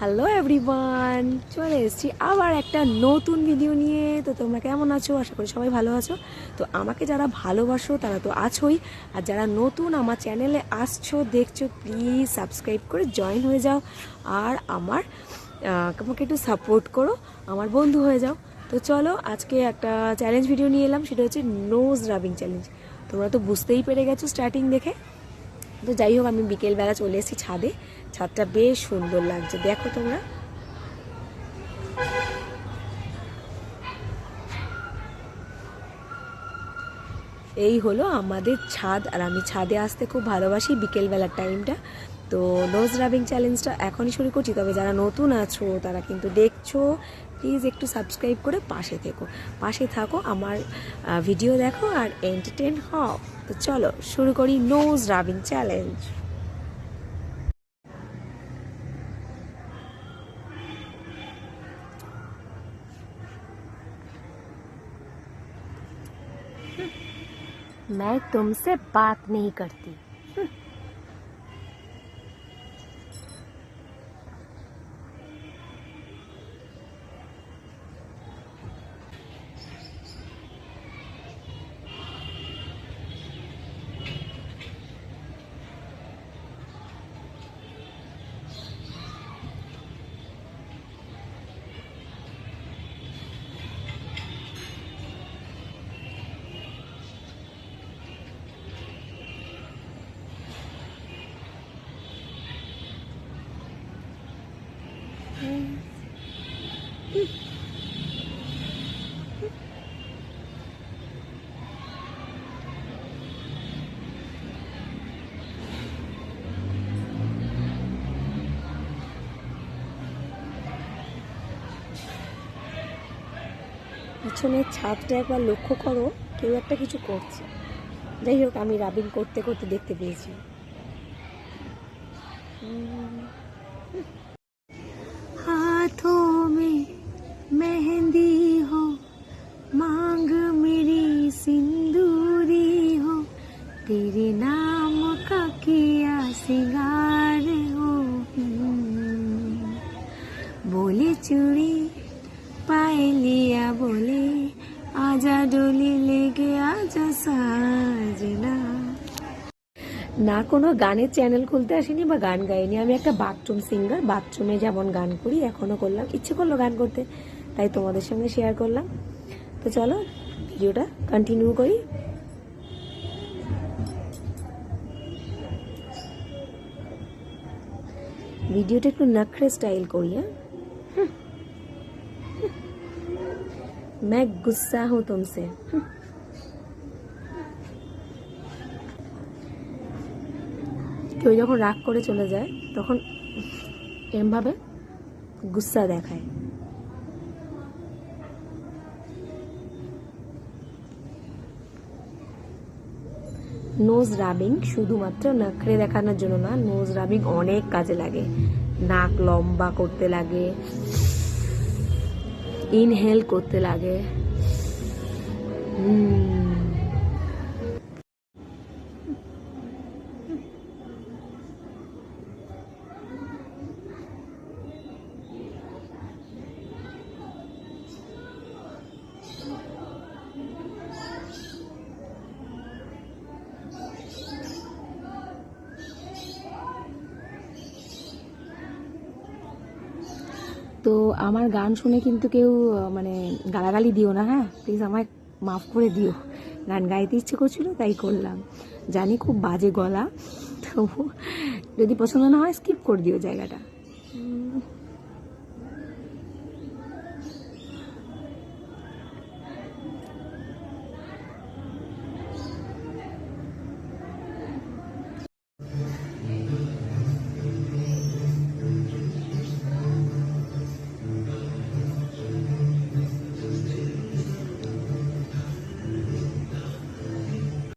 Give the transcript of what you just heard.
Hello everyone, চলে এসেছি আবার একটা নতুন ভিডিও নিয়ে। তো তোমরা কেমন আছো? আশা করি সবাই ভালো আছো। তো আমাকে যারা ভালোবাসো তারা তো আছোই, আর যারা নতুন আমার চ্যানেলে আসছো দেখছো, প্লিজ সাবস্ক্রাইব করে জয়েন হয়ে যাও, আর আমাকে একটু সাপোর্ট করো, আমার বন্ধু হয়ে যাও। তো চলো, আজকে একটা চ্যালেঞ্জ ভিডিও নিয়ে এলাম, সেটা হচ্ছে নোজ রাবিং চ্যালেঞ্জ। তোমরা তো বুঝতেই পেরে গেছো স্টার্টিং দেখে। তো যাই হোক, আমি বিকেলবেলা চলে এসেছি ছাদে। ছাদটা বেশ সুন্দর লাগছে, দেখো তোমরা। এই হলো আমাদের ছাদ, আর আমি ছাদে আসতে খুব ভালোবাসি বিকেলবেলার টাইমটা। তো নোজ রাবিং চ্যালেঞ্জটা এখনই শুরু করছি, তবে যারা নতুন আছো তারা কিন্তু দেখছো, প্লিজ একটু সাবস্ক্রাইব করে পাশে থাকো, আমার ভিডিও দেখো আর এন্টারটেন হও। তো চলো শুরু করি নোজ রাবিং চ্যালেঞ্জ। मैं तुमसे बात नहीं करती। পিছনের ছাদটা একবার লক্ষ্য করো, কেউ একটা কিছু করছে। যাই হোক, আমি রাবিং করতে করতে দেখতে পেয়েছি। हाथों में मेहंदी हो, मांग मेरी सिंदूरी हो, तेरे नाम का किया सिंगार हो, बोले चूड़ी पायलिया बोले आजा डोली लेके आजा साजना। না কোনো গানের চ্যানেল খুলতে আসিনি বা গান গাইনি, আমি একটা বাথরুম সিঙ্গার। বাথরুমে যেমন গান করি এখনও করলাম, ইচ্ছে করলো গান করতে, তাই তোমাদের সঙ্গে শেয়ার করলাম। তো চলো ভিডিওটা কন্টিনিউ করি। ভিডিওটা একটু নখরে স্টাইল করি। হ্যাঁ, मैं गुस्सा हूँ तुमसे। কেউ যখন রাগ করে চলে যায় তখন এমভাবে গুস্সা দেখায়। নোজ রাবিং শুধুমাত্র নখরে দেখানোর জন্য না, নোজ রাবিং অনেক কাজে লাগে। নাক লম্বা করতে লাগে, ইনহেল করতে লাগে। তো আমার গান শুনে কিন্তু কেউ মানে গালাগালি দিও না, হ্যাঁ প্লিজ, আমায় মাফ করে দিও। গান গাইতে ইচ্ছে করছিল তাই করলাম, জানি খুব বাজে গলা, তো যদি পছন্দ না হয় স্কিপ করে দিও জায়গাটা।